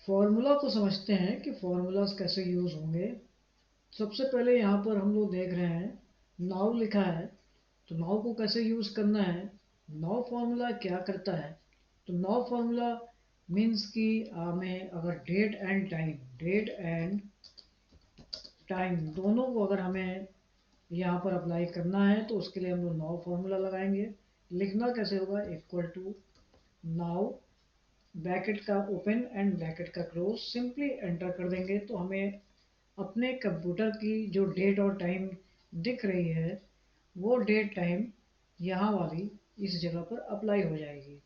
Formula को समझते हैं कि फॉर्मूलाज कैसे यूज़ होंगे। सबसे पहले यहाँ पर हम लोग देख रहे हैं नाउ लिखा है, तो नाउ को कैसे यूज़ करना है। नाउ फार्मूला क्या करता है, तो नाउ फार्मूला मीन्स कि हमें अगर डेट एंड टाइम दोनों को अगर हमें यहाँ पर अप्लाई करना है तो उसके लिए हम लोग नाउ फार्मूला लगाएंगे। लिखना कैसे होगा, इक्वल टू नाउ ब्रैकेट का ओपन एंड ब्रैकेट का क्लोज, सिंपली एंटर कर देंगे तो हमें अपने कंप्यूटर की जो डेट और टाइम दिख रही है वो डेट टाइम यहाँ वाली इस जगह पर अप्लाई हो जाएगी।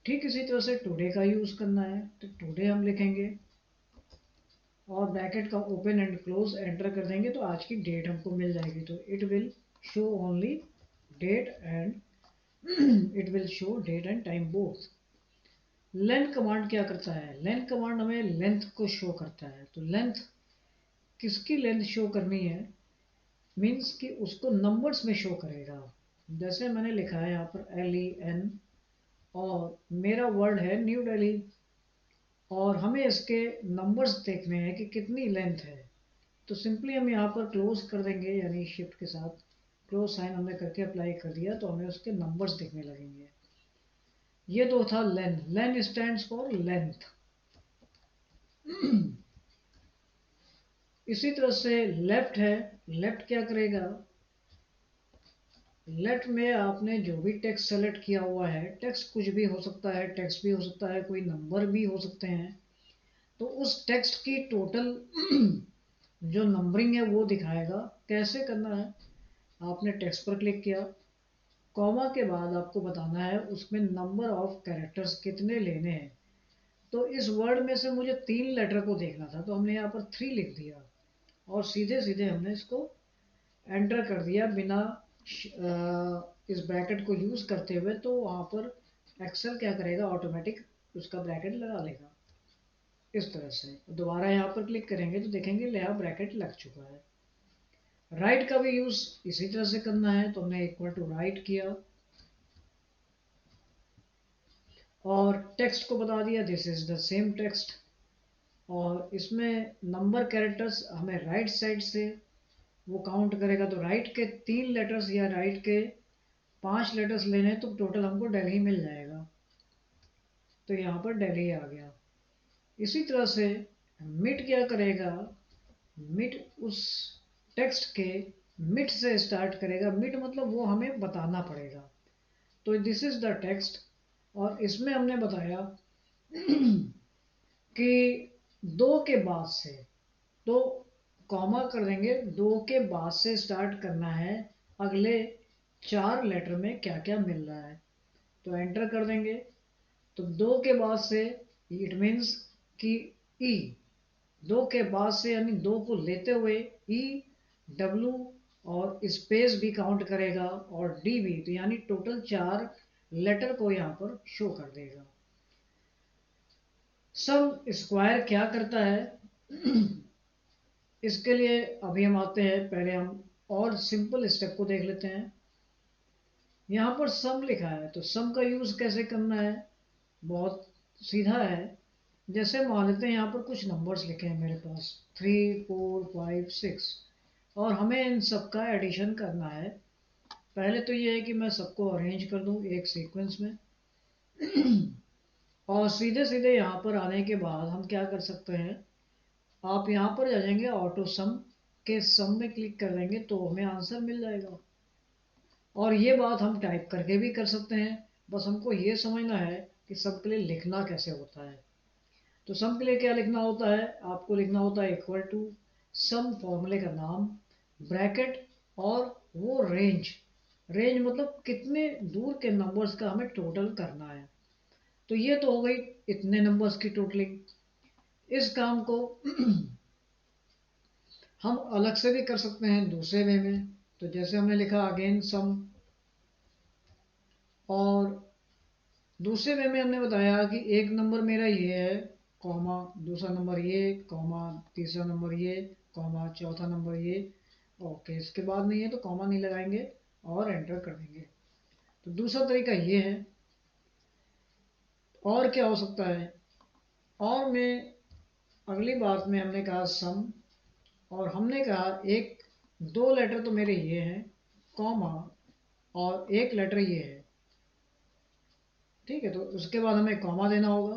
ठीक इसी तरह से टुडे का यूज़ करना है, तो टुडे हम लिखेंगे और ब्रैकेट का ओपन एंड क्लोज एंटर कर देंगे तो आज की डेट हमको मिल जाएगी। तो it will show only date and it will show date and time both. Length command क्या करता है, लेंथ कमांड हमें लेंथ को शो करता है। तो लेंथ किसकी लेंथ शो करनी है, मीन्स कि उसको नंबर्स में शो करेगा। जैसे मैंने लिखा है यहाँ पर LEN और मेरा वर्ड है न्यू दिल्ली और हमें इसके नंबर्स देखने हैं कि कितनी लेंथ है। तो सिंपली हम यहाँ पर क्लोज कर देंगे, यानी शिफ्ट के साथ क्लोज साइन हमने करके अप्लाई कर दिया तो हमें उसके नंबर्स दिखने लगेंगे। ये तो था लेन, लेन स्टैंड्स फॉर लेंथ। इसी तरह से लेफ्ट है, लेफ्ट क्या करेगा, लेफ्ट में आपने जो भी टेक्स्ट सेलेक्ट किया हुआ है, टेक्स्ट कुछ भी हो सकता है, टेक्स्ट भी हो सकता है, कोई नंबर भी हो सकते हैं, तो उस टेक्स्ट की टोटल जो नंबरिंग है वो दिखाएगा। कैसे करना है, आपने टेक्स्ट पर क्लिक किया, कॉमा के बाद आपको बताना है उसमें नंबर ऑफ कैरेक्टर्स कितने लेने हैं। तो इस वर्ड में से मुझे 3 लेटर को देखना था तो हमने यहाँ पर 3 लिख दिया और सीधे सीधे हमने इसको एंटर कर दिया बिना इस ब्रैकेट को यूज़ करते हुए। तो वहाँ पर एक्सेल क्या करेगा, ऑटोमेटिक उसका ब्रैकेट लगा लेगा। इस तरह से दोबारा यहाँ पर क्लिक करेंगे तो देखेंगे यहाँ ब्रैकेट लग चुका है। राइट का भी यूज़ इसी तरह से करना है, तो हमने इक्वल टू राइट किया और टेक्स्ट को बता दिया this is the same text, और इसमें नंबर कैरेक्टर्स हमें राइट साइड से वो काउंट करेगा। तो राइट के 3 लेटर्स या राइट के 5 लेटर्स लेने तो टोटल हमको दिल्ली मिल जाएगा। तो यहाँ पर दिल्ली आ गया। इसी तरह से मिट क्या करेगा, मिट उस टेक्स्ट के मिट से स्टार्ट करेगा। मिट मतलब वो हमें बताना पड़ेगा। तो दिस इज द टेक्स्ट और इसमें हमने बताया कि 2 के बाद से, तो कॉमा कर देंगे, 2 के बाद से स्टार्ट करना है, अगले 4 लेटर में क्या क्या मिल रहा है तो एंटर कर देंगे। तो 2 के बाद से इट मीन्स कि ई, 2 के बाद से यानी 2 को लेते हुए W और स्पेस भी काउंट करेगा और डी भी, तो यानी टोटल 4 लेटर को यहाँ पर शो कर देगा। सम स्क्वायर क्या करता है इसके लिए अभी हम आते हैं, पहले हम और सिंपल स्टेप को देख लेते हैं। यहाँ पर सम लिखा है तो सम का यूज़ कैसे करना है, बहुत सीधा है। जैसे मान लेते हैं यहाँ पर कुछ नंबर्स लिखे हैं मेरे पास 3 4 5 6 और हमें इन सब का एडिशन करना है। पहले तो ये है कि मैं सबको अरेंज कर दूँ एक सीक्वेंस में और सीधे सीधे यहाँ पर आने के बाद हम क्या कर सकते हैं, आप यहाँ पर आ जाएंगे ऑटो सम के सम में क्लिक कर देंगे तो हमें आंसर मिल जाएगा। और ये बात हम टाइप करके भी कर सकते हैं, बस हमको ये समझना है कि सम के लिए लिखना कैसे होता है। तो सम के लिए क्या लिखना होता है, आपको लिखना होता है इक्वल टू सम फॉर्मूले का नाम ब्रैकेट और वो रेंज, रेंज मतलब कितने दूर के नंबर्स का हमें टोटल करना है। तो ये तो हो गई इतने नंबर्स की टोटलिंग। इस काम को हम अलग से भी कर सकते हैं दूसरे वे में। तो जैसे हमने लिखा अगेन सम, और दूसरे वे में हमने बताया कि एक नंबर मेरा ये है कॉमा, दूसरा नंबर ये कॉमा, तीसरा नंबर ये कॉमा, चौथा नंबर ये। ओके, इसके बाद नहीं है तो कॉमा नहीं लगाएंगे और एंटर कर देंगे। तो दूसरा तरीका ये है। और क्या हो सकता है, और मैं अगली बात में हमने कहा सम, और हमने कहा एक दो लेटर तो मेरे ये हैं, कॉमा, और एक लेटर ये है, ठीक है। तो उसके बाद हमें कॉमा देना होगा।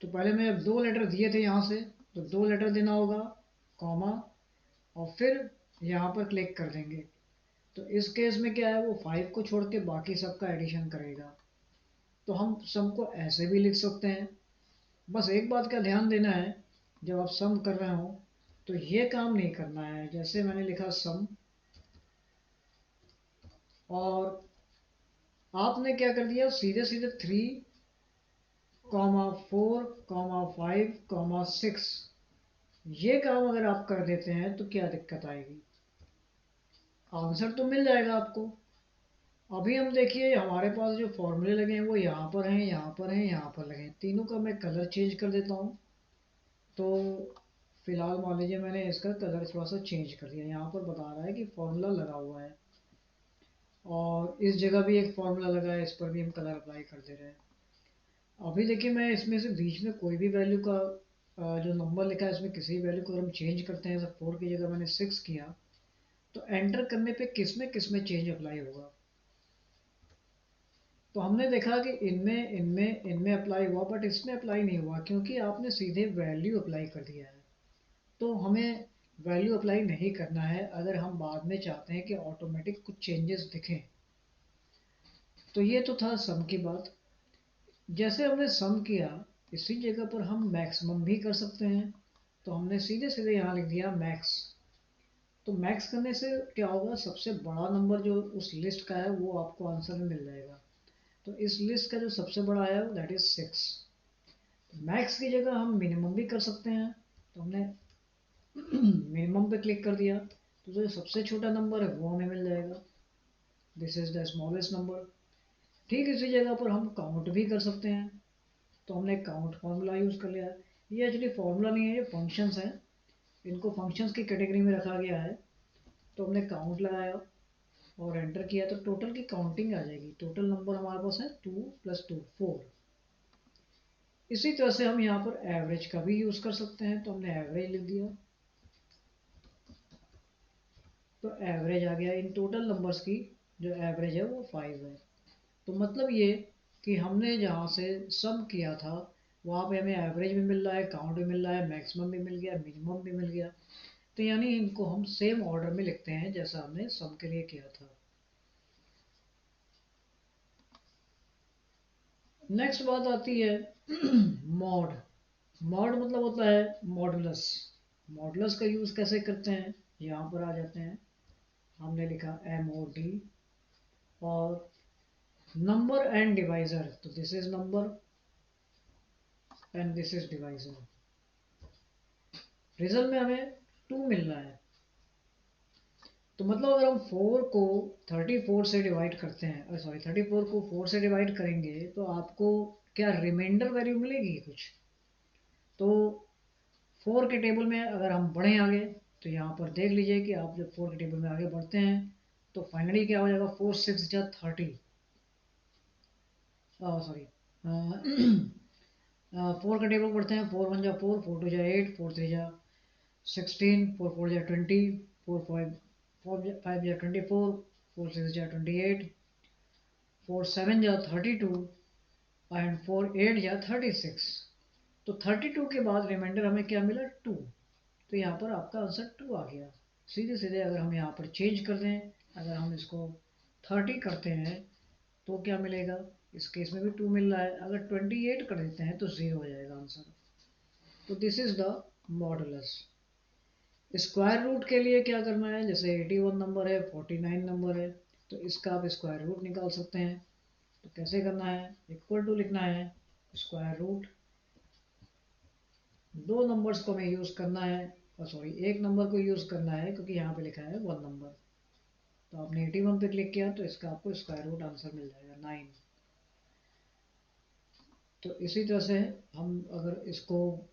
तो पहले मैं जब दो लेटर दिए थे यहाँ से, तो दो लेटर देना होगा, कॉमा, और फिर यहाँ पर क्लिक कर देंगे। तो इस केस में क्या है, वो 5 को छोड़ के बाकी सबका एडिशन करेगा। तो हम सम को ऐसे भी लिख सकते हैं। बस एक बात का ध्यान देना है, जब आप सम कर रहे हो तो ये काम नहीं करना है। जैसे मैंने लिखा सम, और आपने क्या कर दिया, सीधे सीधे 3,4,5,6 ये काम अगर आप कर देते हैं तो क्या दिक्कत आएगी, आंसर तो मिल जाएगा आपको। अभी हम देखिए हमारे पास जो फॉर्मूले लगे हैं वो यहाँ पर हैं, यहाँ पर हैं, यहाँ पर लगे हैं। तीनों का मैं कलर चेंज कर देता हूँ। तो फिलहाल मान लीजिए मैंने इसका कलर थोड़ा सा चेंज कर दिया। यहाँ पर बता रहा है कि फॉर्मूला लगा हुआ है, और इस जगह भी एक फॉर्मूला लगा है, इस पर भी हम कलर अप्लाई कर दे रहे हैं। अभी देखिए मैं इसमें से बीच में कोई भी वैल्यू का जो नंबर लिखा है इसमें किसी वैल्यू को हम चेंज करते हैं, जैसे 4 की जगह मैंने 6 किया, तो एंटर करने पे किस में चेंज अप्लाई होगा। तो हमने देखा कि इनमें इनमें इनमें अप्लाई हुआ, बट इसमें अप्लाई नहीं हुआ क्योंकि आपने सीधे वैल्यू अप्लाई कर दिया है। तो हमें वैल्यू अप्लाई नहीं करना है अगर हम बाद में चाहते हैं कि ऑटोमेटिक कुछ चेंजेस दिखें। तो ये तो था सम की बात। जैसे हमने सम किया, इसी जगह पर हम मैक्सिमम भी कर सकते हैं। तो हमने सीधे सीधे यहाँ लिख दिया मैक्स। तो मैक्स करने से क्या होगा, सबसे बड़ा नंबर जो उस लिस्ट का है वो आपको आंसर में मिल जाएगा। तो इस लिस्ट का जो सबसे बड़ा आया वो दैट इज 6। मैक्स की जगह हम मिनिमम भी कर सकते हैं। तो हमने मिनिमम पे क्लिक कर दिया, तो जो सबसे छोटा नंबर है वो हमें मिल जाएगा, this is the smallest number. ठीक इसी जगह पर हम काउंट भी कर सकते हैं। तो हमने काउंट फार्मूला यूज़ कर लिया। ये एक्चुअली फार्मूला नहीं है, ये फंक्शंस हैं, इनको फंक्शंस की कैटेगरी में रखा गया है। तो हमने काउंट लगाया और एंटर किया तो टोटल की काउंटिंग आ जाएगी। टोटल नंबर हमारे पास है 2 + 2 4। इसी तरह से हम यहाँ पर एवरेज का भी यूज़ कर सकते हैं। तो हमने एवरेज लिख दिया, तो एवरेज आ गया। इन टोटल नंबर्स की जो एवरेज है वो 5 है। तो मतलब ये कि हमने जहाँ से सम किया था वहाँ पे हमें एवरेज भी मिल रहा है, काउंट भी मिल रहा है, मैक्सिमम भी मिल गया, मिनिमम भी मिल गया। तो यानी इनको हम सेम ऑर्डर में लिखते हैं जैसा हमने सम के लिए किया था। नेक्स्ट बात आती है मॉड। मॉड मतलब होता है मॉडुलस। मॉडुलस का यूज़ कैसे करते हैं, यहाँ पर आ जाते हैं। हमने लिखा MOD, और नंबर एंड डिवाइजर। तो this is number and this is divisor. Result में हमें 2 मिल रहा है। तो मतलब अगर हम 4 को 34 से डिवाइड करते हैं, सॉरी 34 को 4 से डिवाइड करेंगे तो आपको क्या रिमाइंडर वैल्यू मिलेगी कुछ। तो 4 के टेबल में अगर हम बढ़ें आगे, तो यहाँ पर देख लीजिए कि आप जब 4 के टेबल में आगे बढ़ते हैं तो फाइनली क्या हो जाएगा, 4 6 जा 30, सॉरी 4 का टेबल बढ़ते हैं, 4 1 जा 4, 4 2 जा 8, 4 3 जा 16, 4 4 जा 20, 4 5 5 जा 24, 4 6 जा 28, 4 7 जा 32, एंड 4 8 जा 36। तो 32 के बाद रिमाइंडर हमें क्या मिला, 2। तो यहाँ पर आपका आंसर 2 आ गया। सीधे सीधे अगर हम यहाँ पर चेंज कर दें, अगर हम इसको 30 करते हैं तो क्या मिलेगा, इस केस में भी 2 मिल रहा है। अगर 28 कर देते हैं तो 0 हो जाएगा आंसर। तो this is the modulus. Square root के लिए क्या करना है, जैसे 81 नंबर है, 49 नंबर है, तो इसका आप स्क्वायर रूट निकाल सकते हैं। तो कैसे करना है, इक्वल टू लिखना है स्क्वायर रूट। दो नंबर्स को हमें यूज़ करना है, सॉरी एक नंबर को यूज़ करना है क्योंकि यहाँ पे लिखा है 1 नंबर। तो आपने 81 पे क्लिक किया तो इसका आपको स्क्वायर रूट आंसर मिल जाएगा 9। तो इसी तरह से हम अगर इसको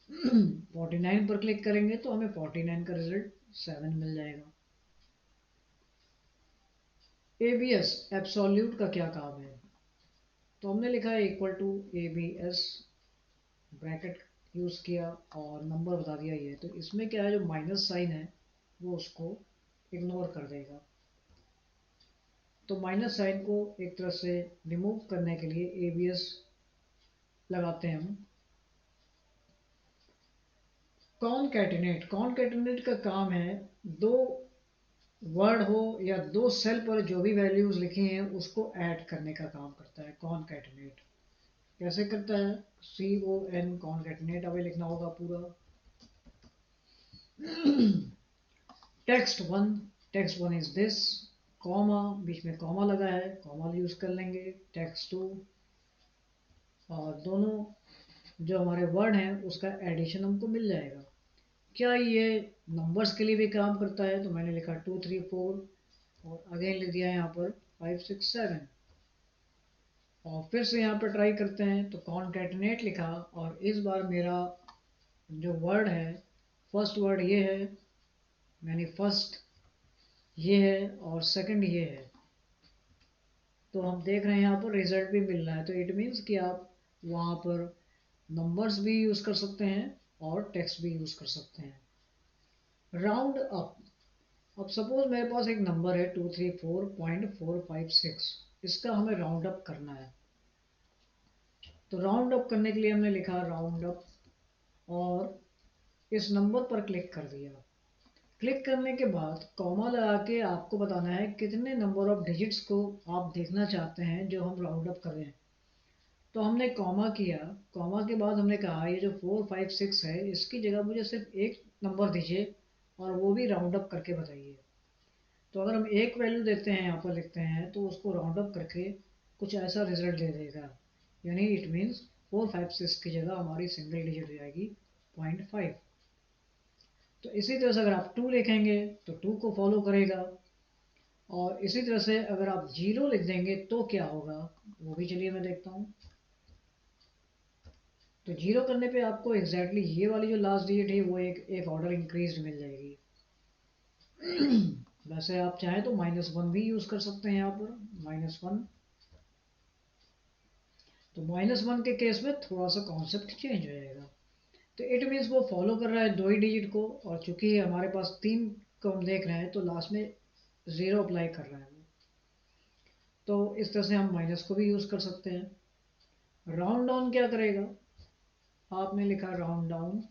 49 पर क्लिक करेंगे तो हमें 49 का रिजल्ट 7 मिल जाएगा। ABS एब्सोल्यूट का क्या काम है, तो हमने लिखा है equal to ABS bracket use किया और नंबर बता दिया ये, तो इसमें क्या है, जो माइनस साइन है वो उसको इग्नोर कर देगा। तो माइनस साइन को एक तरह से रिमूव करने के लिए ABS लगाते हैं हम। कॉनकैटिनेट का काम है दो वर्ड हो या दो सेल पर जो भी वैल्यूज लिखी हैं उसको ऐड करने का काम करता है कॉनकैटिनेट। कैसे करता है, CON कॉनकैटिनेट, अभी लिखना होगा पूरा। Text one is this, comma, बीच में कॉमा लगा है, कॉमा यूज कर लेंगे। टेक्स्ट 2, और दोनों जो हमारे वर्ड हैं उसका एडिशन हमको मिल जाएगा। क्या ये नंबर्स के लिए भी काम करता है, तो मैंने लिखा 2 3 4 और अगेन लिख दिया यहाँ पर 5 6 7, और फिर से यहाँ पर ट्राई करते हैं। तो कॉनकैटिनेट लिखा और इस बार मेरा जो वर्ड है, फर्स्ट वर्ड ये है, यानी फर्स्ट ये है और सेकंड ये है। तो हम देख रहे हैं यहाँ पर रिजल्ट भी मिल रहा है। तो इट मीन्स कि आप वहाँ पर नंबर्स भी यूज़ कर सकते हैं और टेक्स्ट भी यूज़ कर सकते हैं। राउंड अप, अब सपोज मेरे पास एक नंबर है 234.456, इसका हमें राउंड अप करना है। तो राउंड अप करने के लिए हमने लिखा राउंड अप और इस नंबर पर क्लिक कर दिया। क्लिक करने के बाद कॉमा लगा के आपको बताना है कितने नंबर ऑफ डिजिट्स को आप देखना चाहते हैं जो हम राउंड अप कर रहे हैं। तो हमने कॉमा किया, कॉमा के बाद हमने कहा ये जो 456 है इसकी जगह मुझे सिर्फ एक नंबर दीजिए और वो भी राउंड अप करके बताइए। तो अगर हम एक वैल्यू देते हैं, यहाँ पर लिखते हैं, तो उसको राउंड अप करके कुछ ऐसा रिजल्ट दे देगा, यानी इट मीन्स 456 की जगह हमारी सिंगल डिजिट हो जाएगी 0.5। तो इसी तरह से अगर आप 2 लिखेंगे तो 2 को फॉलो करेगा, और इसी तरह से अगर आप 0 लिख देंगे तो क्या होगा वो भी चलिए मैं देखता हूँ। तो 0 करने पे आपको एग्जैक्टली ये वाली जो लास्ट डिजिट है वो एक ऑर्डर इंक्रीज मिल जाएगी। वैसे आप चाहें तो -1 भी यूज़ कर सकते हैं यहाँ पर, -1। तो -1 के केस में थोड़ा सा कॉन्सेप्ट चेंज हो जाएगा। तो इट मीन्स वो फॉलो कर रहा है दो ही डिजिट को, और चूंकि हमारे पास 3 को हम देख रहे हैं तो लास्ट में 0 अप्लाई कर रहा है वो। तो इस तरह से हम माइनस को भी यूज़ कर सकते हैं। राउंड डाउन क्या करेगा, आपने लिखा राउंड डाउन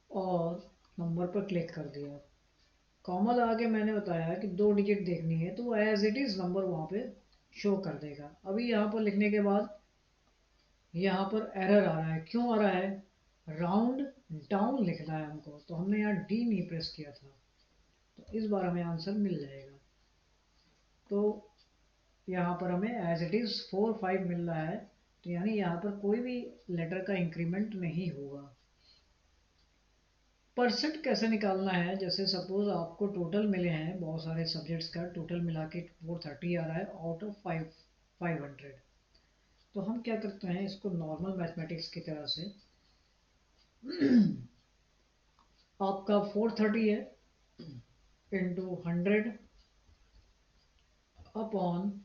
और नंबर पर क्लिक कर दिया। कॉमा लगा के मैंने बताया कि 2 डिजिट देखनी है, तो वो एज इट इज़ नंबर वहाँ पे शो कर देगा। अभी यहाँ पर लिखने के बाद यहाँ पर एरर आ रहा है, क्यों आ रहा है, राउंड डाउन लिखना है हमको, तो हमने यहाँ डी नहीं प्रेस किया था। तो इस बार हमें आंसर मिल जाएगा। तो यहाँ पर हमें एज इट इज़ 4 5 मिल रहा है, तो यानी यहाँ पर कोई भी लेटर का इंक्रीमेंट नहीं होगा। परसेंट कैसे निकालना है, जैसे सपोज आपको टोटल मिले हैं बहुत सारे सब्जेक्ट्स का, टोटल मिला के 430 आ रहा है आउट ऑफ 500। तो हम क्या करते हैं, इसको नॉर्मल मैथमेटिक्स की तरह से आपका 430 है इंटू 100 अपॉन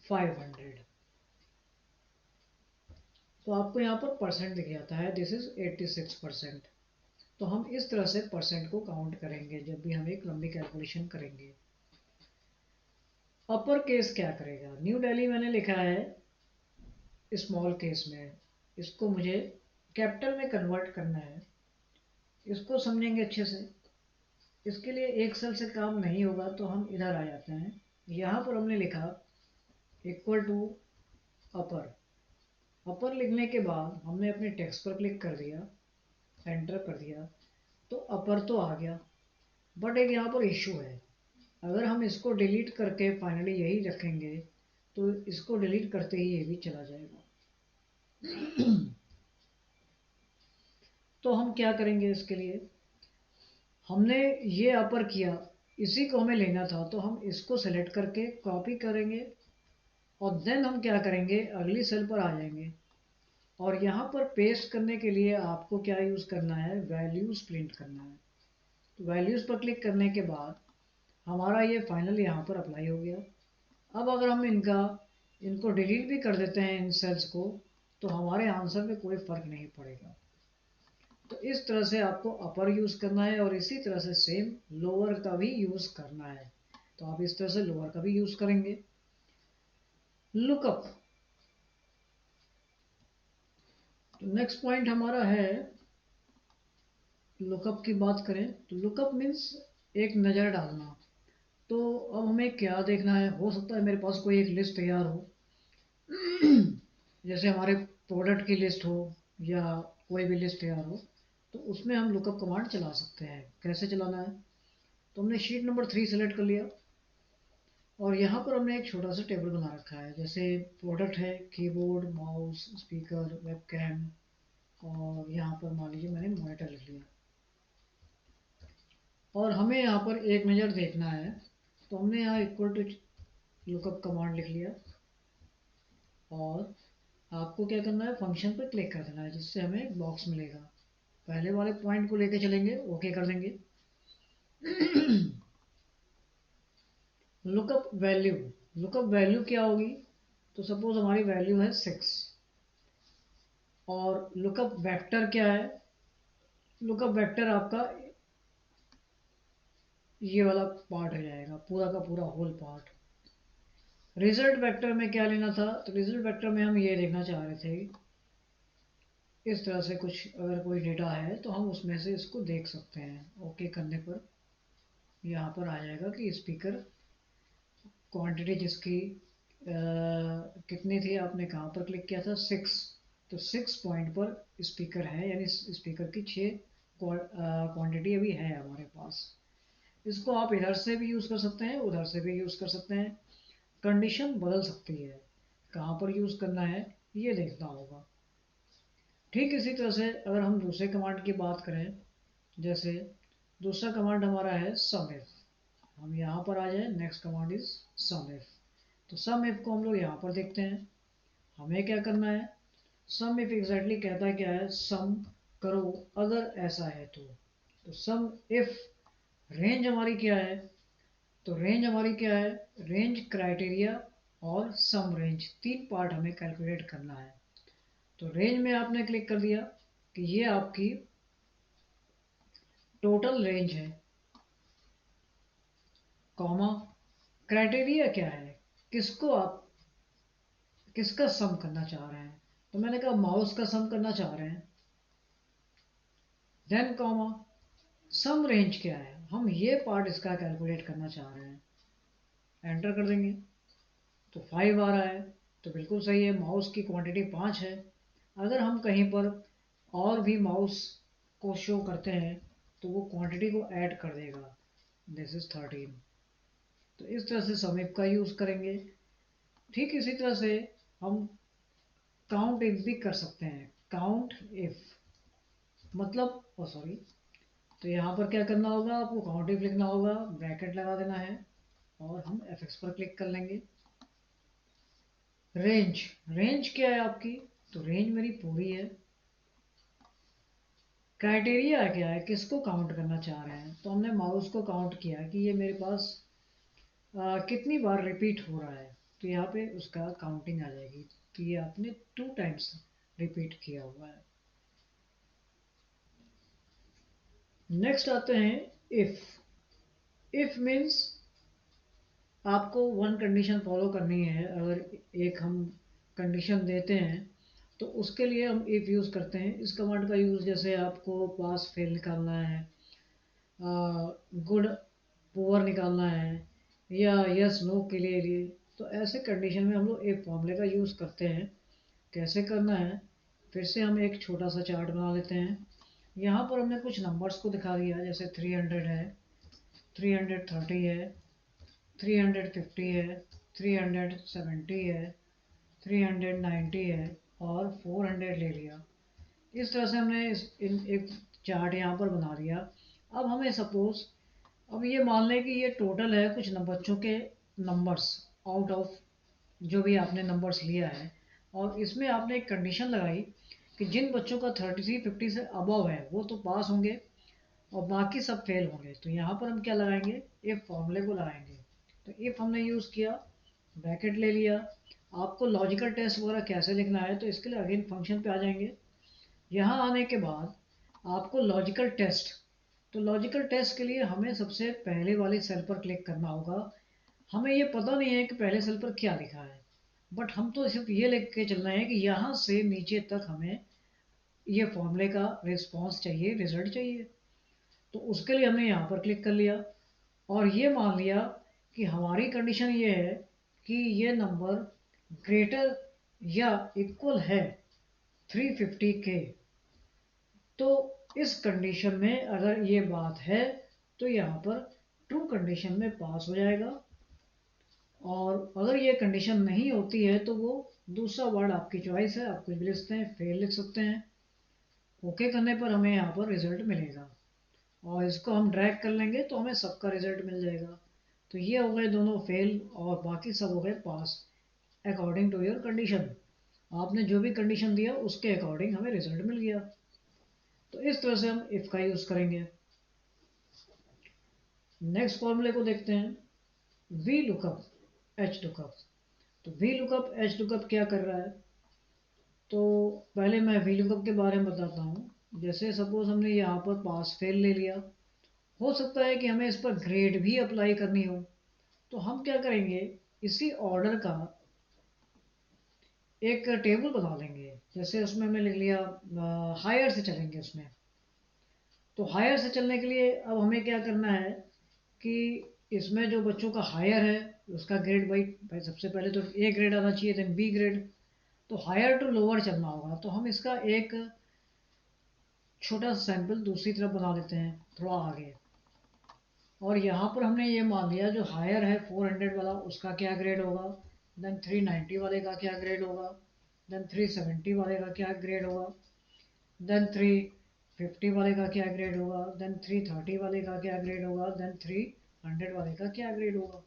500, तो आपको यहाँ पर परसेंट दिख जाता है, दिस इज 86%। तो हम इस तरह से परसेंट को काउंट करेंगे जब भी हम एक लंबी कैलकुलेशन करेंगे। अपर केस क्या करेगा, न्यू दिल्ली मैंने लिखा है स्मॉल केस में, इसको मुझे कैपिटल में कन्वर्ट करना है। इसको समझेंगे अच्छे से। इसके लिए एक सेल से काम नहीं होगा, तो हम इधर आ जाते हैं। यहाँ पर हमने लिखा इक्वल टू अपर। अपर लिखने के बाद हमने अपने टेक्स्ट पर क्लिक कर दिया, एंटर कर दिया, तो अपर तो आ गया। बट एक यहाँ पर इशू है, अगर हम इसको डिलीट करके फाइनली यही रखेंगे तो इसको डिलीट करते ही ये भी चला जाएगा। तो हम क्या करेंगे, इसके लिए हमने ये अपर किया, इसी को हमें लेना था, तो हम इसको सेलेक्ट करके कॉपी करेंगे और देन हम क्या करेंगे, अगली सेल पर आ जाएंगे और यहाँ पर पेस्ट करने के लिए आपको क्या यूज़ करना है, वैल्यूज़ प्रिंट करना है। तो वैल्यूज़ पर क्लिक करने के बाद हमारा ये फाइनल यहाँ पर अप्लाई हो गया। अब अगर हम इनका इनको डिलीट भी कर देते हैं इन सेल्स को, तो हमारे आंसर में कोई फ़र्क नहीं पड़ेगा। तो इस तरह से आपको अपर यूज़ करना है और इसी तरह से सेम लोअर का भी यूज़ करना है। तो आप इस तरह से लोअर का भी यूज़ करेंगे। लुकअप, तो नेक्स्ट पॉइंट हमारा है, लुकअप की बात करें तो लुकअप मीन्स एक नज़र डालना। तो अब हमें क्या देखना है, हो सकता है मेरे पास कोई एक लिस्ट तैयार हो जैसे हमारे प्रोडक्ट की लिस्ट हो या कोई भी लिस्ट तैयार हो, तो उसमें हम लुकअप कमांड चला सकते हैं। कैसे चलाना है, तो हमने शीट नंबर 3 सेलेक्ट कर लिया और यहाँ पर हमने एक छोटा सा टेबल बना रखा है। जैसे प्रोडक्ट है कीबोर्ड, माउस, स्पीकर, वेबकैम, और यहाँ पर मान लीजिए मैंने मॉनिटर लिख लिया और हमें यहाँ पर एक नज़र देखना है। तो हमने यहाँ इक्वल टू लुकअप कमांड लिख लिया और आपको क्या करना है, फंक्शन पर क्लिक कर देना है जिससे हमें एक बॉक्स मिलेगा। पहले वाले पॉइंट को लेके चलेंगे, ओके कर देंगे। लुकअप वैल्यू, लुकअप वैल्यू क्या होगी, तो सपोज हमारी वैल्यू है 6 और लुकअप वेक्टर क्या है, लुकअप वेक्टर आपका ये वाला पार्ट हो जाएगा, पूरा का पूरा होल पार्ट। रिजल्ट वेक्टर में क्या लेना था, तो रिजल्ट वेक्टर में हम ये देखना चाह रहे थे, इस तरह से कुछ अगर कोई डेटा है तो हम उसमें से इसको देख सकते हैं। ओके करने पर यहाँ पर आ जाएगा कि स्पीकर क्वांटिटी जिसकी कितनी थी, आपने कहाँ पर क्लिक किया था, 6। तो 6 पॉइंट पर स्पीकर है, यानी स्पीकर की 6 क्वांटिटी अभी है हमारे पास। इसको आप इधर से भी यूज़ कर सकते हैं, उधर से भी यूज़ कर सकते हैं, कंडीशन बदल सकती है, कहाँ पर यूज़ करना है ये देखना होगा। ठीक इसी तरह से अगर हम दूसरे कमांड की बात करें, जैसे दूसरा कमांड हमारा है समिफ, हम यहाँ पर आ जाए, नेक्स्ट कमांड इज समिफ। तो समिफ को हम लोग यहाँ पर देखते हैं, हमें क्या करना है, समिफ एग्जैक्टली कहता है क्या है, सम करो अगर ऐसा है तो सम इफ। रेंज हमारी क्या है, तो रेंज हमारी क्या है, रेंज क्राइटेरिया और सम रेंज, तीन पार्ट हमें कैलकुलेट करना है। तो रेंज में आपने क्लिक कर दिया कि ये आपकी टोटल रेंज है, कॉमा क्राइटेरिया क्या है, किसको आप किसका सम करना चाह रहे हैं, तो मैंने कहा माउस का सम करना चाह रहे हैं। देन कॉमा सम रेंज क्या है, हम ये पार्ट इसका कैलकुलेट करना चाह रहे हैं, एंटर कर देंगे तो 5 आ रहा है। तो बिल्कुल सही है, माउस की क्वांटिटी 5 है। अगर हम कहीं पर और भी माउस को शो करते हैं तो वो क्वांटिटी को ऐड कर देगा, दिस इज 13। तो इस तरह से सम इफ का यूज़ करेंगे। ठीक इसी तरह से हम काउंट इफ भी कर सकते हैं, काउंट इफ मतलब ओ सॉरी, तो यहाँ पर क्या करना होगा, आपको काउंट इफ लिखना होगा, ब्रैकेट लगा देना है और हम fx पर क्लिक कर लेंगे। रेंज, रेंज क्या है आपकी, तो रेंज मेरी पूरी है। क्राइटेरिया क्या है, किसको काउंट करना चाह रहे हैं, तो हमने माउस को काउंट किया कि ये मेरे पास कितनी बार रिपीट हो रहा है, तो यहाँ पे उसका काउंटिंग आ जाएगी। तो ये आपने 2 टाइम्स रिपीट किया हुआ है। नेक्स्ट आते हैं इफ। इफ मीन्स आपको वन कंडीशन फॉलो करनी है, अगर एक हम कंडीशन देते हैं तो उसके लिए हम इफ यूज़ करते हैं। इस कमांड का यूज़ जैसे आपको पास फेल निकालना है, गुड पुअर निकालना है, या यस नो के लिए, तो ऐसे कंडीशन में हम लोग एक फॉर्मूले का यूज़ करते हैं। कैसे करना है, फिर से हम एक छोटा सा चार्ट बना लेते हैं। यहाँ पर हमने कुछ नंबर्स को दिखा दिया, जैसे 300 है, 330 है, 350 है, 370 है, 390 है और 400 ले लिया। इस तरह से हमने एक चार्ट यहाँ पर बना दिया। अब हमें सपोज, अब ये मान लें कि ये टोटल है कुछ बच्चों के नंबर्स आउट ऑफ जो भी आपने नंबर्स लिया है, और इसमें आपने एक कंडीशन लगाई कि जिन बच्चों का 3350 से अबव है वो तो पास होंगे और बाकी सब फेल होंगे। तो यहाँ पर हम क्या लगाएंगे, इफ फॉर्मूले को लगाएंगे। तो इफ हमने यूज़ किया, ब्रैकेट ले लिया, आपको लॉजिकल टेस्ट वगैरह कैसे लिखना है, तो इसके लिए अगेन फंक्शन पे आ जाएंगे। यहाँ आने के बाद आपको लॉजिकल टेस्ट, तो लॉजिकल टेस्ट के लिए हमें सबसे पहले वाली सेल पर क्लिक करना होगा। हमें ये पता नहीं है कि पहले सेल पर क्या लिखा है, बट हम तो सिर्फ ये लिख के चलना है कि यहाँ से नीचे तक हमें ये फॉर्मूले का रिस्पॉन्स चाहिए, रिजल्ट चाहिए। तो उसके लिए हमने यहाँ पर क्लिक कर लिया और ये मान लिया कि हमारी कंडीशन ये है कि ये नंबर ग्रेटर या इक्वल है 350 के। तो इस कंडीशन में अगर ये बात है तो यहाँ पर ट्रू कंडीशन में पास हो जाएगा, और अगर ये कंडीशन नहीं होती है तो वो दूसरा वर्ड आपकी चॉइस है, आप कुछ भी लिख सकते हैं, फेल लिख सकते हैं। ओके करने पर हमें यहाँ पर रिजल्ट मिलेगा और इसको हम ड्रैग कर लेंगे तो हमें सबका रिजल्ट मिल जाएगा। तो ये हो गए दोनों फेल और बाकी सब हो गए पास अकॉर्डिंग टू योर कंडीशन। आपने जो भी कंडीशन दिया उसके अकॉर्डिंग हमें रिजल्ट मिल गया। तो इस तरह से हम इफ का यूज करेंगे। नेक्स्ट फॉर्मूले को देखते हैं, वी लुकअप एच लुकअप। तो वी लुकअप एच लुकअप क्या कर रहा है, तो पहले मैं वी लुकअप के बारे में बताता हूँ। जैसे सपोज हमने यहाँ पर पास फेल ले लिया, हो सकता है कि हमें इस पर ग्रेड भी अप्लाई करनी हो, तो हम क्या करेंगे, इसी ऑर्डर का एक टेबल बना लेंगे। जैसे उसमें हमने लिख लिया हायर से चलेंगे उसमें। तो हायर से चलने के लिए अब हमें क्या करना है कि इसमें जो बच्चों का हायर है उसका ग्रेड भाई सबसे पहले तो ए ग्रेड आना चाहिए, देन बी ग्रेड। तो हायर टू लोअर चलना होगा, तो हम इसका एक छोटा सा सैंपल दूसरी तरफ बना लेते हैं थोड़ा आगे। और यहाँ पर हमने ये मान लिया जो हायर है 400 वाला उसका क्या ग्रेड होगा, देन 390 वाले का क्या ग्रेड होगा, देन 370 वाले का क्या ग्रेड होगा, देन 350 वाले का क्या ग्रेड होगा, देन 330 वाले का क्या ग्रेड होगा, देन 300 वाले का क्या ग्रेड होगा।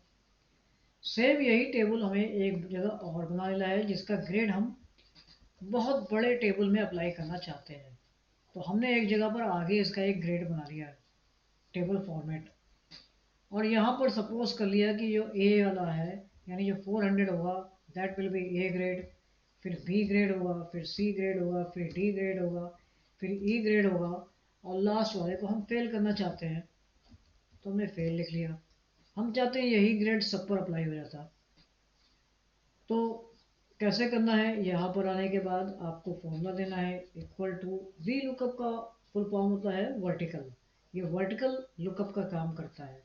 सेम यही टेबल हमें एक जगह और बना लेना है जिसका ग्रेड हम बहुत बड़े टेबल में अप्लाई करना चाहते हैं। तो हमने एक जगह पर आगे इसका एक ग्रेड बना लिया है, टेबल फॉर्मेट। और यहाँ पर सपोज कर लिया कि जो ए वाला है यानी जो 400 होगा that will be A grade, फिर बी ग्रेड होगा, फिर सी ग्रेड होगा, फिर डी ग्रेड होगा, फिर ई ग्रेड होगा, और लास्ट वाले को हम फेल करना चाहते हैं तो हमने फेल लिख लिया। हम चाहते हैं यही ग्रेड सब पर अप्लाई हो जाता। तो कैसे करना है, यहाँ पर आने के बाद आपको फॉर्मूला देना है इक्वल टू वी लुकअप का फुल फॉर्म होता है वर्टिकल। ये वर्टिकल लुकअप का काम करता है।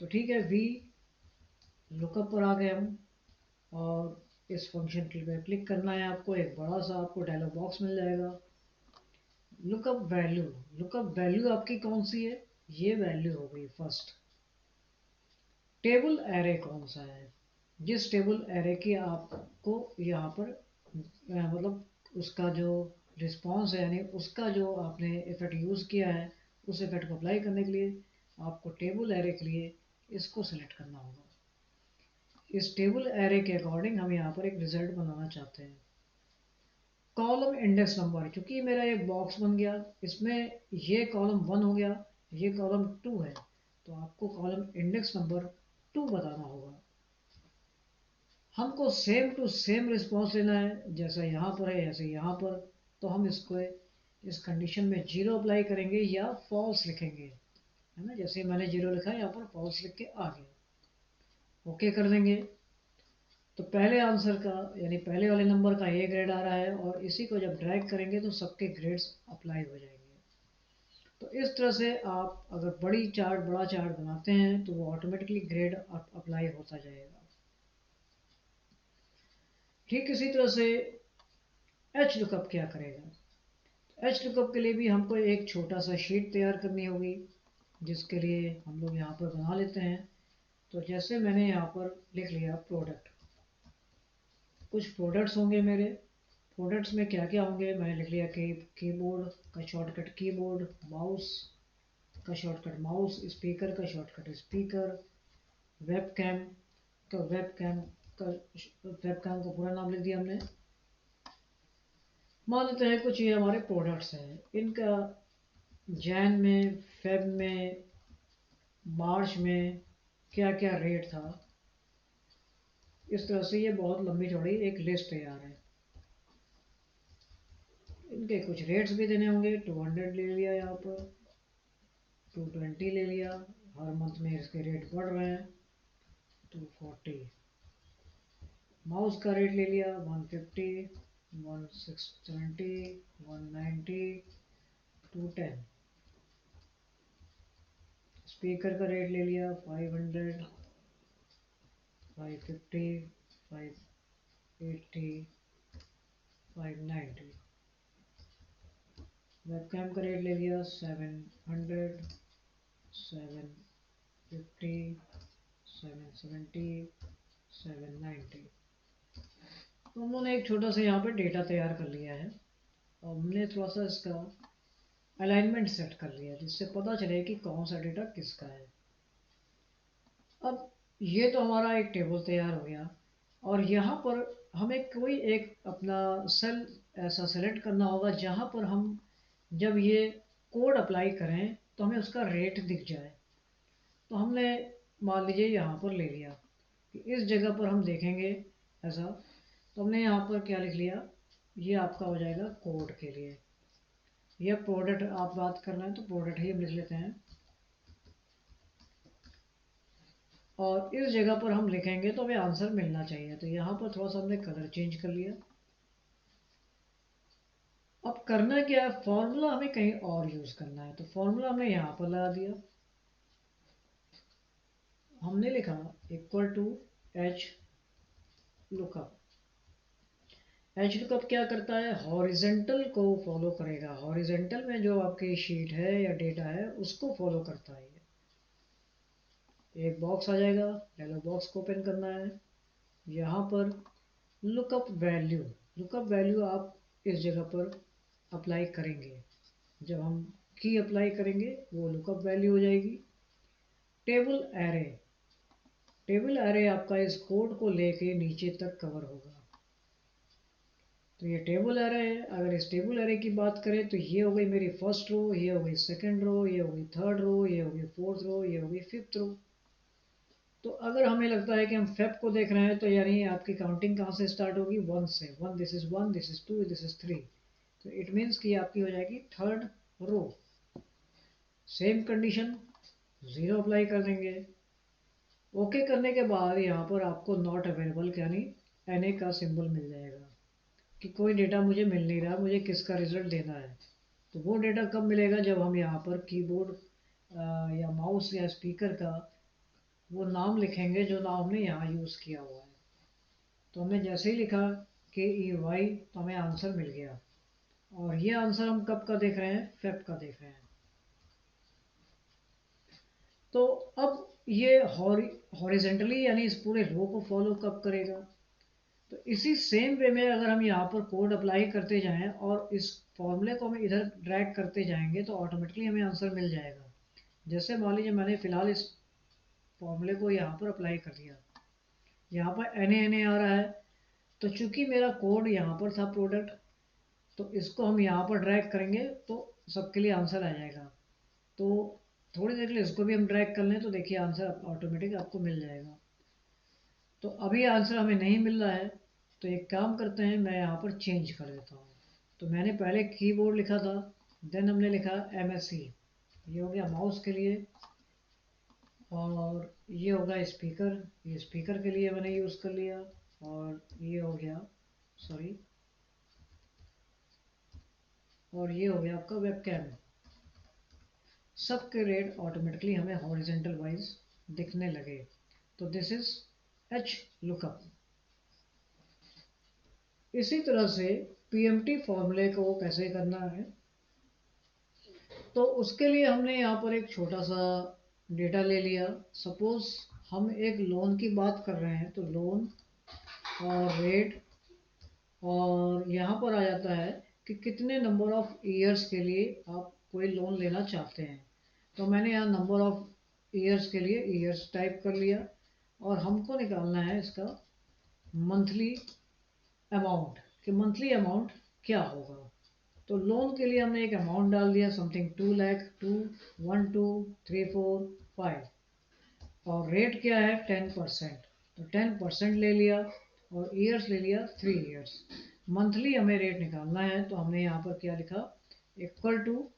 तो ठीक है, वी लुकअप पर आ गए हम, और इस फंक्शन के लिए क्लिक करना है आपको, एक बड़ा सा आपको डायलॉग बॉक्स मिल जाएगा। लुकअप वैल्यू, लुकअप वैल्यू आपकी कौन सी है, ये वैल्यू हो गई फर्स्ट। टेबल एरे कौन सा है, जिस टेबल एरे की आपको यहाँ पर मतलब उसका जो रिस्पॉन्स है यानी उसका जो आपने इफेक्ट यूज़ किया है उस इफेक्ट को अप्लाई करने के लिए आपको टेबल एरे के लिए इसको सेलेक्ट करना होगा। इस टेबल एरे के अकॉर्डिंग हम यहाँ पर एक रिजल्ट बनाना चाहते हैं। कॉलम इंडेक्स नंबर, क्योंकि मेरा एक बॉक्स बन गया, इसमें ये कॉलम 1 हो गया, ये कॉलम 2 है, तो आपको कॉलम इंडेक्स नंबर 2 बताना होगा। हमको सेम टू सेम रिस्पॉन्स लेना है, जैसा यहाँ पर है ऐसे यहाँ पर। तो हम इसको इस कंडीशन में 0 अप्लाई करेंगे या फॉल्स लिखेंगे, है ना। जैसे मैंने 0 लिखा है यहाँ पर फॉल्स लिख के आ गया, ओके कर देंगे। तो पहले आंसर का यानी पहले वाले नंबर का ए ग्रेड आ रहा है, और इसी को जब ड्रैग करेंगे तो सबके ग्रेड्स अप्लाई हो जाएंगे। तो इस तरह से आप अगर बड़ा चार्ट बनाते हैं तो वो ऑटोमेटिकली ग्रेड अप्लाई होता जाएगा। ठीक इसी तरह से एच लुकअप क्या करेगा, एच लुकअप के लिए भी हमको एक छोटा सा शीट तैयार करनी होगी, जिसके लिए हम लोग यहाँ पर बना लेते हैं। तो जैसे मैंने यहाँ पर लिख लिया प्रोडक्ट, कुछ प्रोडक्ट्स होंगे मेरे। प्रोडक्ट्स में क्या क्या होंगे, मैंने लिख लिया कि कीबोर्ड का शॉर्टकट कीबोर्ड, माउस का शॉर्टकट माउस, स्पीकर का शॉर्टकट स्पीकर, वेबकैम वेबकैम का वेबकैम का पूरा नाम लिख दिया हमने। मान लेते हैं कुछ ये हमारे प्रोडक्ट्स हैं, इनका जैन में, फेब में, मार्च में क्या क्या रेट था, इस तरह से ये बहुत लंबी चौड़ी एक लिस्ट तैयार है। इनके कुछ रेट्स भी देने होंगे। 200 ले लिया, यहाँ पर 220 ले लिया, हर मंथ में इसके रेट बढ़ रहे हैं। 240 माउस का रेट ले लिया, 150, 170, 190, 210। स्पीकर का रेट ले लिया, 500, 550, 580, 590। वेबकैम का रेट ले लिया, 700, 750, 770, 790। तो हम लोगों ने एक छोटा सा यहाँ पे डेटा तैयार कर लिया है और हमने थोड़ा सा इसका अलाइनमेंट सेट कर लिया जिससे पता चले कि कौन सा डेटा किसका है। अब ये तो हमारा एक टेबल तैयार हो गया और यहाँ पर हमें कोई एक अपना सेल ऐसा सेलेक्ट करना होगा जहाँ पर हम जब ये कोड अप्लाई करें तो हमें उसका रेट दिख जाए। तो हमने मान लीजिए यहाँ पर ले लिया कि इस जगह पर हम देखेंगे ऐसा, तो हमने यहाँ पर क्या लिख लिया, ये आपका हो जाएगा कोड के लिए। यह प्रोडक्ट आप बात कर रहे हैं तो प्रोडक्ट ही हम लिख लेते हैं और इस जगह पर हम लिखेंगे तो हमें आंसर मिलना चाहिए। तो यहाँ पर थोड़ा सा हमने कलर चेंज कर लिया। अब करना क्या है, फॉर्मूला हमें कहीं और यूज करना है तो फॉर्मूला हमने यहाँ पर लगा दिया। हमने लिखा equal to H lookup. H lookup क्या करता है, हॉरिजेंटल को फॉलो करेगा। हॉरिजेंटल में जो आपकी शीट है या डेटा है उसको फॉलो करता है। एक बॉक्स आ जाएगा, डायलॉग बॉक्स को ओपन करना है। यहाँ पर लुकअप वैल्यू, लुकअप वैल्यू आप इस जगह पर अप्लाई करेंगे। जब हम की अप्लाई करेंगे वो लुकअप वैल्यू हो जाएगी। टेबल एरे, टेबल एरे आपका इस कोड को लेके नीचे तक कवर होगा। तो ये टेबल एरे है। अगर इस टेबल एरे की बात करें तो ये हो गई मेरी फर्स्ट रो, ये हो गई सेकंड रो, ये हो गई थर्ड रो, ये हो गई फोर्थ रो, ये हो गई फिफ्थ रो। तो अगर हमें लगता है कि हम फेब को देख रहे हैं तो यानी आपकी काउंटिंग कहाँ से स्टार्ट होगी, 1 से। 1, this is 1, this is 2, this is 3। तो इट मीन्स कि आपकी हो जाएगी third row. Same condition, 0 apply कर देंगे। ओके करने के बाद यहाँ पर आपको नॉट अवेलेबल यानी NA का सिंबल मिल जाएगा कि कोई डेटा मुझे मिल नहीं रहा, मुझे किसका रिजल्ट देना है। तो वो डेटा कब मिलेगा, जब हम यहाँ पर कीबोर्ड या माउस या स्पीकर का वो नाम लिखेंगे जो नाम हमने यहाँ यूज़ किया हुआ है। तो हमने जैसे ही लिखा KEY तो हमें आंसर मिल गया। और ये आंसर हम कब का देख रहे हैं, फेब का देख रहे हैं। तो अब ये हॉरिजेंटली यानी इस पूरे रो को फॉलो कब करेगा, तो इसी सेम वे में अगर हम यहाँ पर कोड अप्लाई करते जाएं और इस फॉर्मूले को हम इधर ड्रैग करते जाएंगे तो ऑटोमेटिकली हमें आंसर मिल जाएगा। जैसे मान लीजिए मैंने फिलहाल इस फॉर्मूले को यहाँ पर अप्लाई कर दिया, यहाँ पर NA आ रहा है। तो चूंकि मेरा कोड यहाँ पर था प्रोडक्ट, तो इसको हम यहाँ पर ड्रैग करेंगे तो सबके लिए आंसर आ जाएगा। तो थोड़ी देर के लिए इसको भी हम ड्रैग कर लें तो देखिए आंसर ऑटोमेटिक आपको मिल जाएगा। तो अभी आंसर हमें नहीं मिल रहा है तो एक काम करते हैं, मैं यहाँ पर चेंज कर देता हूँ। तो मैंने पहले कीबोर्ड लिखा था, देन हमने लिखा MSC, ये हो गया माउस के लिए। और ये होगा स्पीकर, ये स्पीकर के लिए मैंने यूज़ कर लिया। और ये हो गया, सॉरी, और ये हो गया आपका वेबकैम। सबके रेट ऑटोमेटिकली हमें हॉरिजेंटल वाइज दिखने लगे। तो दिस इज एच लुकअप। इसी तरह से PMT फॉर्मूले को कैसे करना है, तो उसके लिए हमने यहाँ पर एक छोटा सा डेटा ले लिया। सपोज हम एक लोन की बात कर रहे हैं तो लोन और रेट, और यहाँ पर आ जाता है कि कितने नंबर ऑफ ईयर्स के लिए आप कोई लोन लेना चाहते हैं। तो मैंने यहाँ नंबर ऑफ ईयर्स के लिए ईयर्स टाइप कर लिया और हमको निकालना है इसका मंथली अमाउंट कि मंथली अमाउंट क्या होगा। तो लोन के लिए हमने एक अमाउंट डाल दिया, समथिंग 2 लाख, 2, 1, 2, 3, 4, 5। और रेट क्या है, 10%। तो 10% ले लिया और ईयर्स ले लिया 3 ईयर्स। मंथली हमें रेट निकालना है तो हमने यहाँ पर क्या लिखा, इक्वल टू।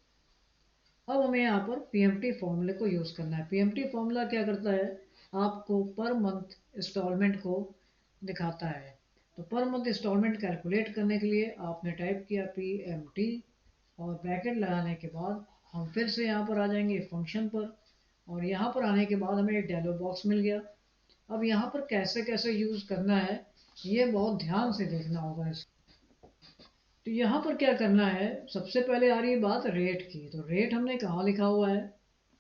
अब हमें यहाँ पर पीएमटी फॉर्मूले को यूज़ करना है। पीएमटी फॉर्मूला क्या करता है, आपको पर मंथ इंस्टॉलमेंट को दिखाता है। तो पर मंथ इंस्टॉलमेंट कैलकुलेट करने के लिए आपने टाइप किया पीएमटी और ब्रैकेट लगाने के बाद हम फिर से यहाँ पर आ जाएंगे फंक्शन पर, और यहाँ पर आने के बाद हमें एक डायलॉग बॉक्स मिल गया। अब यहाँ पर कैसे कैसे यूज़ करना है ये बहुत ध्यान से देखना होगा। तो यहाँ पर क्या करना है, सबसे पहले आ रही है बात रेट की। तो रेट हमने कहाँ लिखा हुआ है,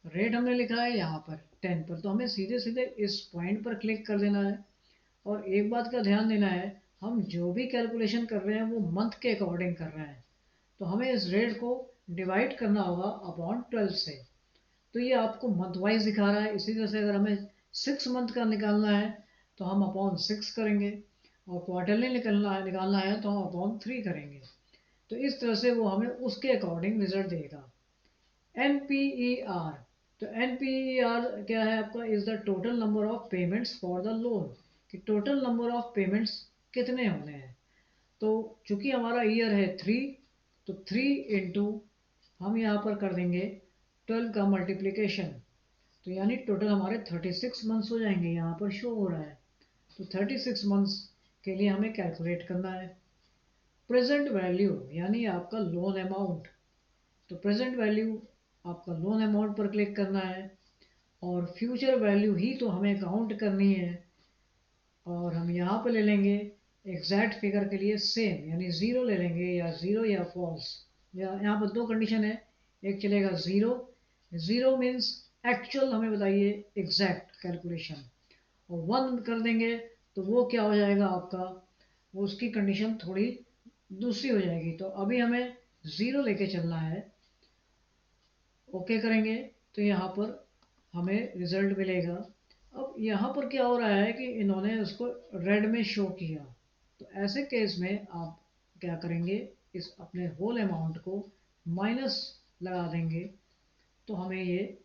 रेट हमने लिखा है यहाँ पर 10 पर। तो हमें सीधे सीधे इस पॉइंट पर क्लिक कर देना है। और एक बात का ध्यान देना है, हम जो भी कैलकुलेशन कर रहे हैं वो मंथ के अकॉर्डिंग कर रहे हैं। तो हमें इस रेट को डिवाइड करना होगा अपॉन 12 से। तो ये आपको मंथ वाइज दिखा रहा है। इसी तरह से अगर हमें 6 मंथ का निकालना है तो हम अपॉन 6 करेंगे, और क्वार्टरली निकालना है तो हम अपॉन 3 करेंगे। तो इस तरह से वो हमें उसके अकॉर्डिंग रिजल्ट देगा। NPER, तो NPER क्या है आपका, is the total number of payments for the loan, कि टोटल नंबर ऑफ पेमेंट्स कितने होने हैं। तो चूंकि हमारा ईयर है 3, तो 3 इंटू हम यहाँ पर कर देंगे 12 का मल्टीप्लिकेशन, तो यानी टोटल हमारे 36 मंथ्स हो जाएंगे, यहाँ पर शो हो रहा है। तो 36 मंथ्स के लिए हमें कैलकुलेट करना है। प्रेजेंट वैल्यू यानी आपका लोन अमाउंट, तो प्रेजेंट वैल्यू आपका लोन अमाउंट पर क्लिक करना है, और फ्यूचर वैल्यू ही तो हमें काउंट करनी है। और हम यहाँ पे ले लेंगे एग्जैक्ट फिगर के लिए सेम, यानी ज़ीरो ले लेंगे, या ज़ीरो या फॉल्स। या यहाँ पर दो कंडीशन है, एक चलेगा ज़ीरो, ज़ीरो मीन्स एक्चुअल हमें बताइए एग्जैक्ट कैलकुलेशन, और वन कर देंगे तो वो क्या हो जाएगा आपका, वो उसकी कंडीशन थोड़ी दूसरी हो जाएगी। तो अभी हमें ज़ीरो लेके चलना है, ओके करेंगे तो यहाँ पर हमें रिजल्ट मिलेगा। अब यहाँ पर क्या हो रहा है कि इन्होंने उसको रेड में शो किया। तो ऐसे केस में आप क्या करेंगे, इस अपने होल अमाउंट को माइनस लगा देंगे, तो हमें ये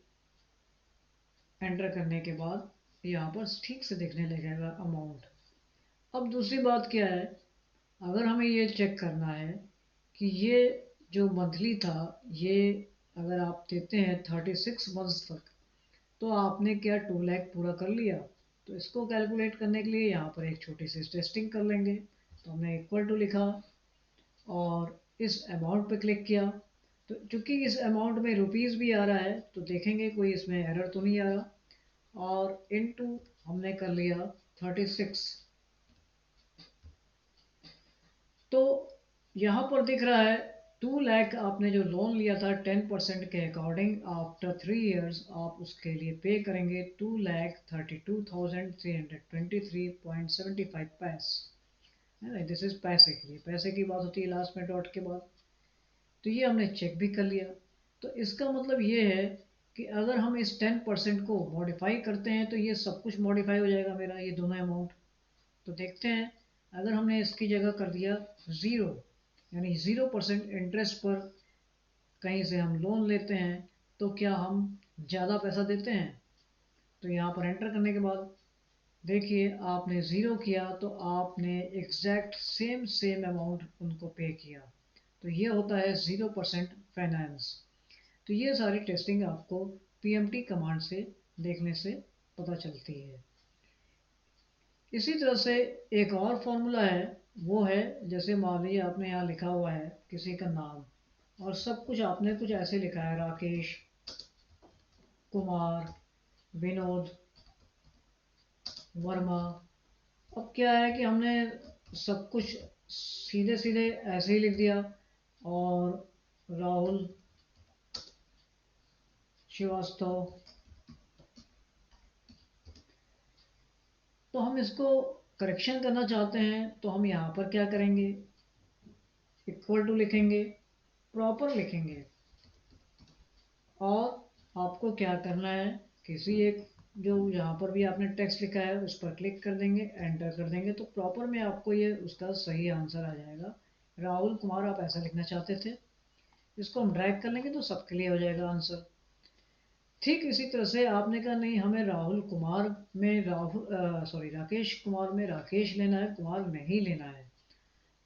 एंटर करने के बाद यहाँ पर ठीक से दिखने लगेगा अमाउंट। अब दूसरी बात क्या है, अगर हमें ये चेक करना है कि ये जो मंथली था, ये अगर आप देते हैं 36 मंथ्स तक, तो आपने क्या 2 लाख पूरा कर लिया। तो इसको कैलकुलेट करने के लिए यहाँ पर एक छोटी सी टेस्टिंग कर लेंगे। तो हमने इक्वल टू लिखा और इस अमाउंट पे क्लिक किया। तो चूंकि इस अमाउंट में रुपीज़ भी आ रहा है तो देखेंगे कोई इसमें एरर तो नहीं आ रहा। और इनटू हमने कर लिया 36। तो यहाँ पर दिख रहा है 2 लाख आपने जो लोन लिया था 10% के अकॉर्डिंग, आफ्टर 3 ईयर्स आप उसके लिए पे करेंगे 2,32,323.75 पैसे, है ना। दिस इज पैसे के लिए, पैसे की बात होती है लास्ट में डॉट के बाद। तो ये हमने चेक भी कर लिया। तो इसका मतलब ये है कि अगर हम इस 10% को मॉडिफाई करते हैं तो ये सब कुछ मॉडिफाई हो जाएगा मेरा, ये दोनों अमाउंट। तो देखते हैं, अगर हमने इसकी जगह कर दिया ज़ीरो, यानी 0% इंटरेस्ट पर कहीं से हम लोन लेते हैं, तो क्या हम ज़्यादा पैसा देते हैं। तो यहाँ पर एंटर करने के बाद देखिए आपने ज़ीरो किया तो आपने एग्जैक्ट सेम सेम अमाउंट उनको पे किया। तो ये होता है 0% फाइनेंस। तो ये सारी टेस्टिंग आपको पीएमटी कमांड से देखने से पता चलती है। इसी तरह से एक और फॉर्मूला है, वो है जैसे मान लीजिए आपने यहाँ लिखा हुआ है किसी का नाम, और सब कुछ आपने कुछ ऐसे लिखा है, राकेश, कुमार, विनोद, वर्मा। अब क्या है कि हमने सब कुछ सीधे सीधे ऐसे ही लिख दिया, और राहुल श्रीवास्तव। तो हम इसको करेक्शन करना चाहते हैं तो हम यहाँ पर क्या करेंगे, इक्वल टू लिखेंगे, प्रॉपर लिखेंगे, और आपको क्या करना है, किसी एक जो यहाँ पर भी आपने टेक्स्ट लिखा है उस पर क्लिक कर देंगे, एंटर कर देंगे, तो प्रॉपर में आपको ये उसका सही आंसर आ जाएगा। राहुल कुमार आप ऐसा लिखना चाहते थे, इसको हम ड्रैग कर लेंगे तो सबके लिए हो जाएगा आंसर। ठीक इसी तरह से आपने कहा नहीं हमें राहुल कुमार में राकेश कुमार में राकेश लेना है, कुमार नहीं लेना है।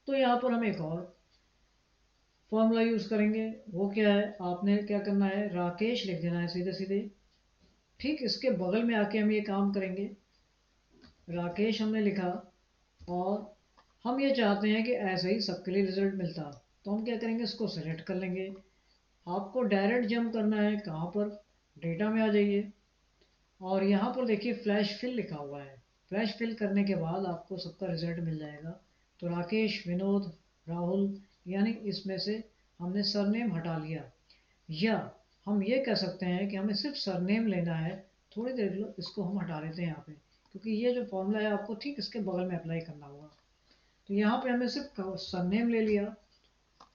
तो यहाँ पर हम एक और फॉर्मूला यूज़ करेंगे। वो क्या है, आपने क्या करना है, राकेश लिख देना है सीधे सीधे। ठीक इसके बगल में आके हम ये काम करेंगे, राकेश हमने लिखा और हम ये चाहते हैं कि ऐसे ही सबके लिए रिजल्ट मिलता। तो हम क्या करेंगे, इसको सेलेक्ट कर लेंगे। आपको डायरेक्ट जंप करना है कहाँ पर, डेटा में आ जाइए और यहाँ पर देखिए फ्लैश फिल लिखा हुआ है। फ्लैश फिल करने के बाद आपको सबका रिजल्ट मिल जाएगा। तो राकेश, विनोद, राहुल, यानी इसमें से हमने सरनेम हटा लिया। या हम ये कह सकते हैं कि हमें सिर्फ सरनेम लेना है। थोड़ी देर लो, इसको हम हटा देते हैं यहाँ पे, क्योंकि ये जो फॉर्मूला है आपको ठीक इसके बगल में अप्लाई करना होगा। तो यहाँ पे हमने सिर्फ सरनेम ले लिया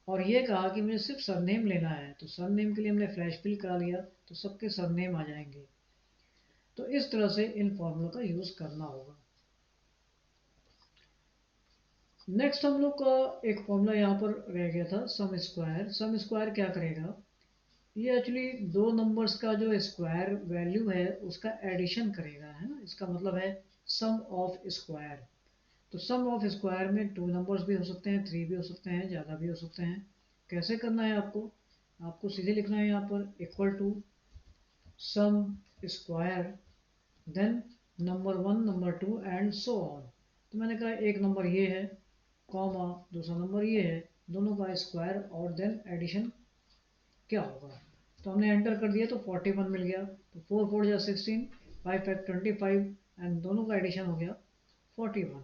और ये कहा कि मुझे सिर्फ सरनेम लेना है। तो सरनेम के लिए हमने फ्लैश फिल करा लिया, तो सबके सरनेम आ जाएंगे। तो इस तरह से इन फॉर्मूलों का यूज़ करना होगा। नेक्स्ट हम लोग का एक फॉर्मूला यहाँ पर रह गया था, सम स्क्वायर। सम स्क्वायर क्या करेगा, ये एक्चुअली दो नंबर्स का जो स्क्वायर वैल्यू है उसका एडिशन करेगा, है ना। इसका मतलब है सम ऑफ स्क्वायर। तो सम ऑफ स्क्वायर में टू नंबर्स भी हो सकते हैं, थ्री भी हो सकते हैं, ज़्यादा भी हो सकते हैं। कैसे करना है आपको, आपको सीधे लिखना है यहाँ पर equal to sum square then number one, number two and so on. तो मैंने कहा एक नंबर ये है, कॉमा दूसरा नंबर ये है, दोनों का स्क्वायर और देन एडिशन क्या होगा। तो हमने एंटर कर दिया तो 41 मिल गया। तो 4 4 जा 16, 5 5 25 एंड दोनों का एडिशन हो गया 41।